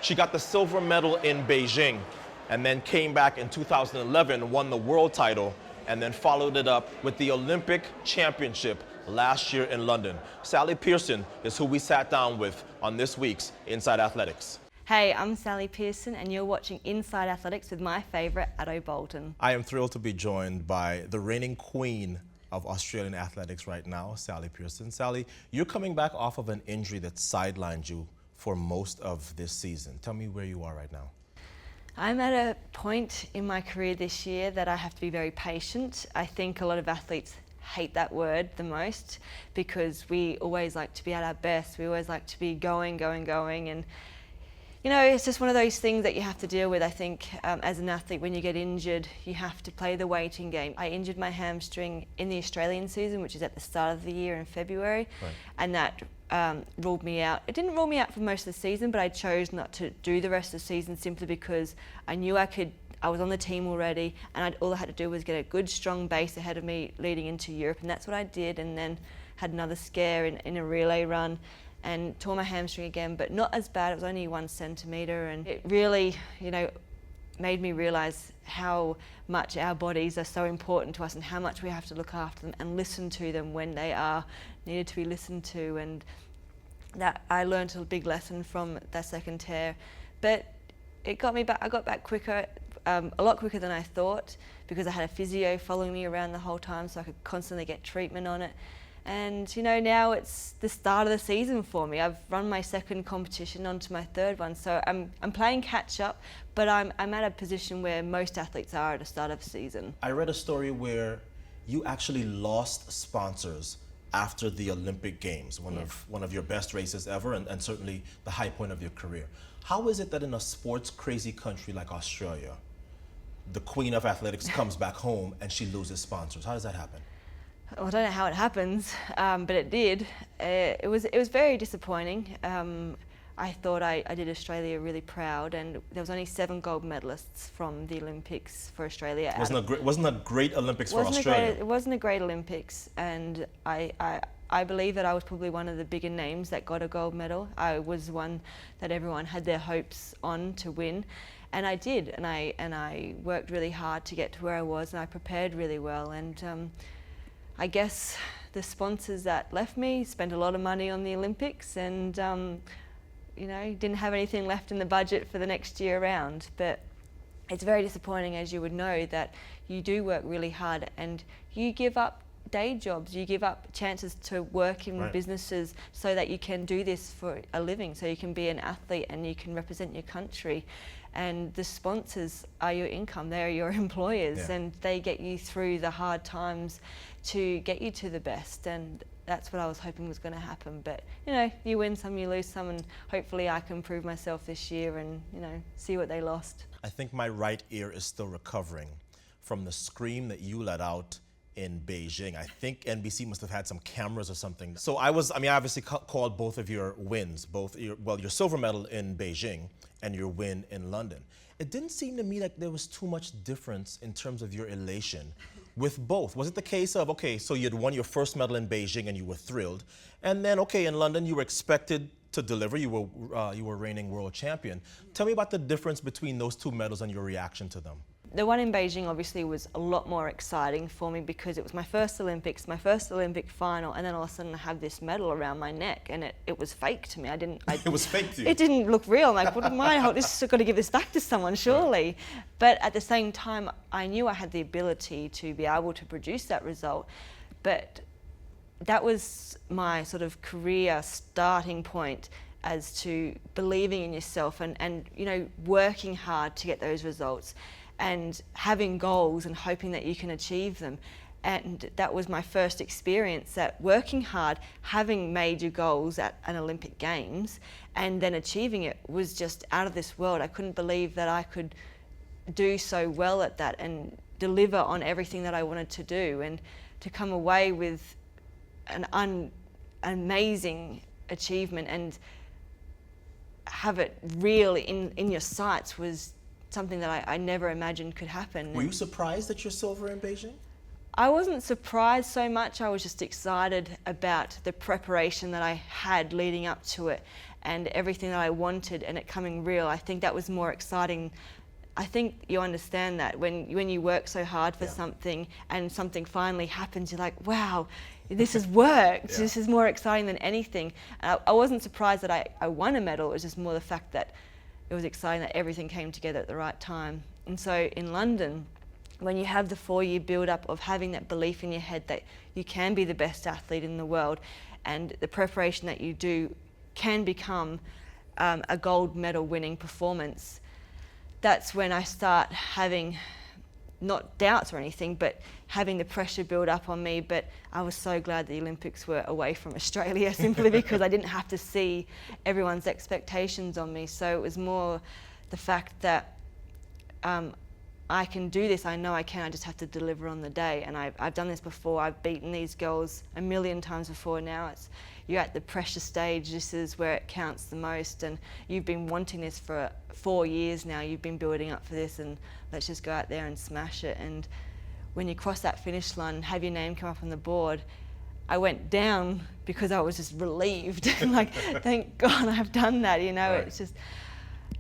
She got the silver medal in Beijing and then came back in 2011, won the world title, and then followed it up with the Olympic championship last year in London. Sally Pearson is who we sat down with on this week's Inside Athletics. Hey, I'm Sally Pearson and you're watching Inside Athletics with my favourite, Addo Bolton. I am thrilled to be joined by the reigning queen of Australian athletics right now, Sally Pearson. Sally, you're coming back off of an injury that sidelined you for most of this season. Tell me where you are right now. I'm at a point in my career this year that I have to be very patient. I think a lot of athletes hate that word the most because we always like to be at our best. We always like to be going, and you know, it's just one of those things that you have to deal with. I think as an athlete, when you get injured, you have to play the waiting game. I injured my hamstring in the Australian season, which is at the start of the year in February, right. And that ruled me out. It didn't rule me out for most of the season, but I chose not to do the rest of the season simply because I knew I was on the team already, and all I had to do was get a good, strong base ahead of me leading into Europe, and that's what I did, and then had another scare in a relay run, and tore my hamstring again, but not as bad. It was only 1 centimetre, and it really, you know, made me realise how much our bodies are so important to us and how much we have to look after them and listen to them when they are needed to be listened to. And that I learned a big lesson from that second tear, but it got me back. I got back quicker, a lot quicker than I thought, because I had a physio following me around the whole time, so I could constantly get treatment on it. And you know, now it's the start of the season for me. I've run my second competition onto my third one, so I'm playing catch up, but I'm at a position where most athletes are at the start of the season. I read a story where you actually lost sponsors after the Olympic Games, one of your best races ever, and certainly the high point of your career. How is it that in a sports crazy country like Australia, the queen of athletics comes back home and she loses sponsors? How does that happen? Well, I don't know how it happens, but it did. It was very disappointing. I thought I did Australia really proud, and there was only 7 gold medalists from the Olympics for Australia. Wasn't a great Olympics for Australia. It wasn't a great Olympics, and I believe that I was probably one of the bigger names that got a gold medal. I was one that everyone had their hopes on to win, and I did. And I worked really hard to get to where I was, and I prepared really well. And I guess the sponsors that left me spent a lot of money on the Olympics, and you know, didn't have anything left in the budget for the next year around. But it's very disappointing, as you would know, that you do work really hard and you give up day jobs, you give up chances to work in businesses so that you can do this for a living, so you can be an athlete and you can represent your country. And the sponsors are your income, they're your employers, and they get you through the hard times to get you to the best. And that's what I was hoping was going to happen. But you know, you win some, you lose some, and hopefully I can prove myself this year and, you know, see what they lost. I think my right ear is still recovering from the scream that you let out in Beijing. I think NBC must have had some cameras or something. So I obviously called both of your wins, your silver medal in Beijing and your win in London. It didn't seem to me like there was too much difference in terms of your elation with both. Was it the case of, okay, so you'd won your first medal in Beijing and you were thrilled, and then, okay, in London you were expected to deliver, you were reigning world champion. Tell me about the difference between those 2 medals and your reaction to them. The one in Beijing obviously was a lot more exciting for me because it was my first Olympics, my first Olympic final, and then all of a sudden I have this medal around my neck, and it was fake to me. It was fake to you? It didn't look real. I'm like, what am I? This got to give this back to someone, surely. Right. But at the same time, I knew I had the ability to be able to produce that result. But that was my sort of career starting point as to believing in yourself and you know, working hard to get those results, and having goals and hoping that you can achieve them. And that was my first experience at working hard, having major goals at an Olympic Games, and then achieving it was just out of this world. I couldn't believe that I could do so well at that and deliver on everything that I wanted to do, and to come away with an amazing achievement and have it really in your sights was something that I never imagined could happen. Were you surprised at your silver in Beijing? I wasn't surprised so much. I was just excited about the preparation that I had leading up to it, and everything that I wanted and it coming real. I think that was more exciting. I think you understand that when you work so hard for something and something finally happens, you're like, wow, this has worked. This is more exciting than anything. And I wasn't surprised that I won a medal. It was just more the fact that it was exciting that everything came together at the right time. And so in London, when you have the 4-year build-up of having that belief in your head that you can be the best athlete in the world, and the preparation that you do can become a gold medal winning performance, that's when I start having, not doubts or anything, but having the pressure build up on me. But I was so glad the Olympics were away from Australia, simply because I didn't have to see everyone's expectations on me. So it was more the fact that I can do this, I know I can, I just have to deliver on the day. And I've done this before, I've beaten these girls a million times before now. You're at the pressure stage, this is where it counts the most, and you've been wanting this for 4 years now, you've been building up for this, and let's just go out there and smash it. And when you cross that finish line and have your name come up on the board, I went down because I was just relieved. Like, thank God I've done that, you know. Right. It's just,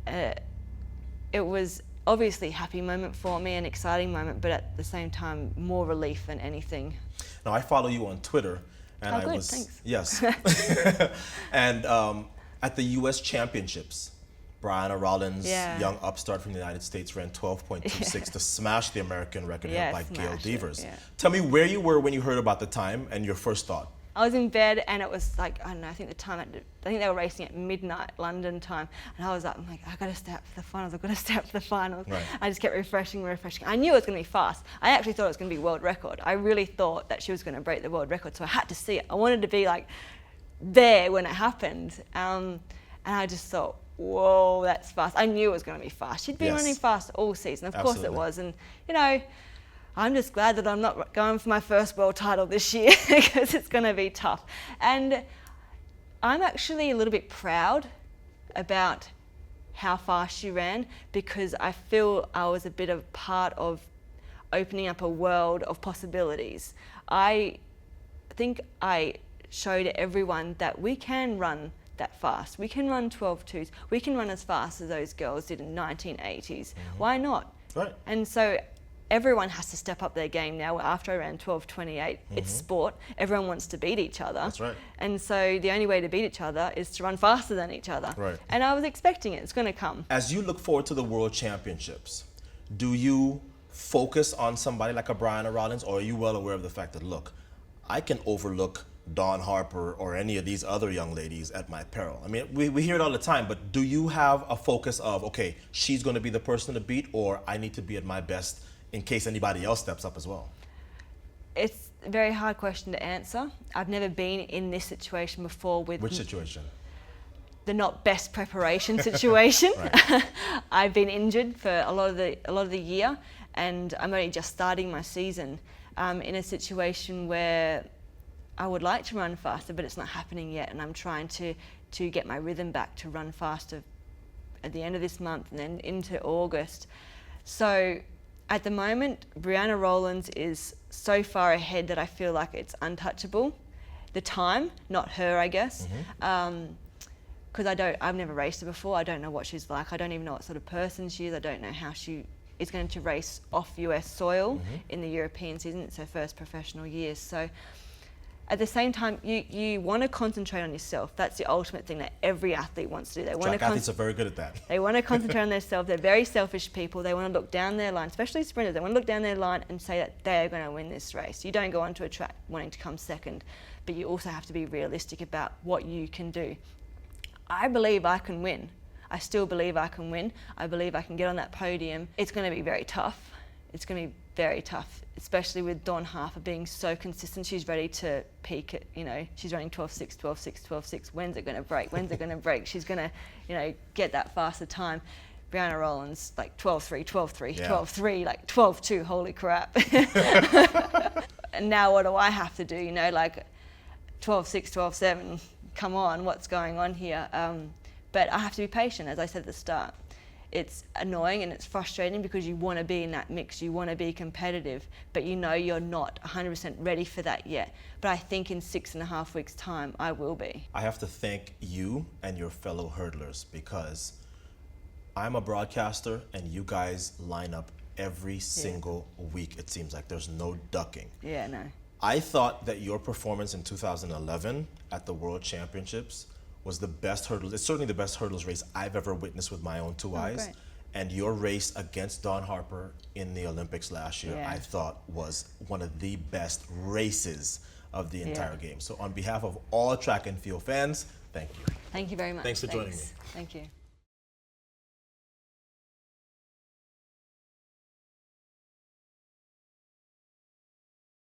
it was obviously a happy moment for me, an exciting moment, but at the same time, more relief than anything. Now, I follow you on Twitter, and good, thanks. Yes. And at the U.S. Championships, Brianna Rollins, young upstart from the United States, ran 12.26 to smash the American record held by Gail Devers. Tell me where you were when you heard about the time and your first thought. I was in bed and it was like, I don't know, I think they were racing at midnight London time, and I was like, I gotta stay up for the finals, I've got to stay up for the finals. Right. I just kept refreshing. I knew it was going to be fast. I actually thought it was going to be world record. I really thought that she was going to break the world record, so I had to see it. I wanted to be like there when it happened, and I just thought, whoa, that's fast. I knew it was going to be fast. She'd been running fast all season, of course it was, and you know, I'm just glad that I'm not going for my first world title this year because it's going to be tough. And I'm actually a little bit proud about how fast she ran, because I feel I was a bit of part of opening up a world of possibilities. I think I showed everyone that we can run that fast. We can run 12.2s. We can run as fast as those girls did in the 1980s. Mm-hmm. Why not? Right. And so everyone has to step up their game now. After I ran 12.28, it's sport. Everyone wants to beat each other. That's right. And so the only way to beat each other is to run faster than each other. Right. And I was expecting it. It's going to come. As you look forward to the World Championships, do you focus on somebody like a Brianna Rollins, or are you well aware of the fact that, look, I can overlook Dawn Harper or any of these other young ladies at my peril? I mean, we hear it all the time, but do you have a focus of, okay, she's going to be the person to beat, or I need to be at my best in case anybody else steps up as well? It's a very hard question to answer. I've never been in this situation before. With which situation? The not best preparation situation. I've been injured for a lot of the year, and I'm only just starting my season in a situation where I would like to run faster, but it's not happening yet, and I'm trying to get my rhythm back to run faster at the end of this month and then into August. So at the moment, Brianna Rollins is so far ahead that I feel like it's untouchable. The time, not her, I guess. Because I've never raced her before. I don't know what she's like. I don't even know what sort of person she is. I don't know how she is going to race off US soil in the European season. It's her first professional year. So at the same time, you want to concentrate on yourself. That's the ultimate thing that every athlete wants to do. Track athletes are very good at that. They want to concentrate on themselves. They're very selfish people. They want to look down their line, especially sprinters. They want to look down their line and say that they are going to win this race. You don't go onto a track wanting to come second, but you also have to be realistic about what you can do. I believe I can win. I still believe I can win. I believe I can get on that podium. It's going to be very tough. It's going to be very tough, especially with Dawn Harper being so consistent. She's ready to peak at, you know, she's running 12.6, 12.6, 12.6. When's it going to break? When's it going to break? She's going to, you know, get that faster time. Brianna Rollins, like 12.3, 12.3, 12.3, like 12.2, holy crap. And now what do I have to do? You know, like 12.6, 12.7, come on, what's going on here? But I have to be patient, as I said at the start. it's annoying and it's frustrating because you want to be in that mix, you want to be competitive, but you know you're not 100% ready for that yet. But I think in 6.5 weeks' time, I will be. I have to thank you and your fellow hurdlers because I'm a broadcaster and you guys line up every single week. It seems like there's no ducking. Yeah, no. I thought that your performance in 2011 at the World Championships was the best hurdles. It's certainly the best hurdles race I've ever witnessed with my own two eyes. Great. And your race against Dawn Harper in the Olympics last year, Yeah. I thought was one of the best races of the entire game. So on behalf of all track and field fans, thank you. Thank you very much. Thanks for joining me. Thank you.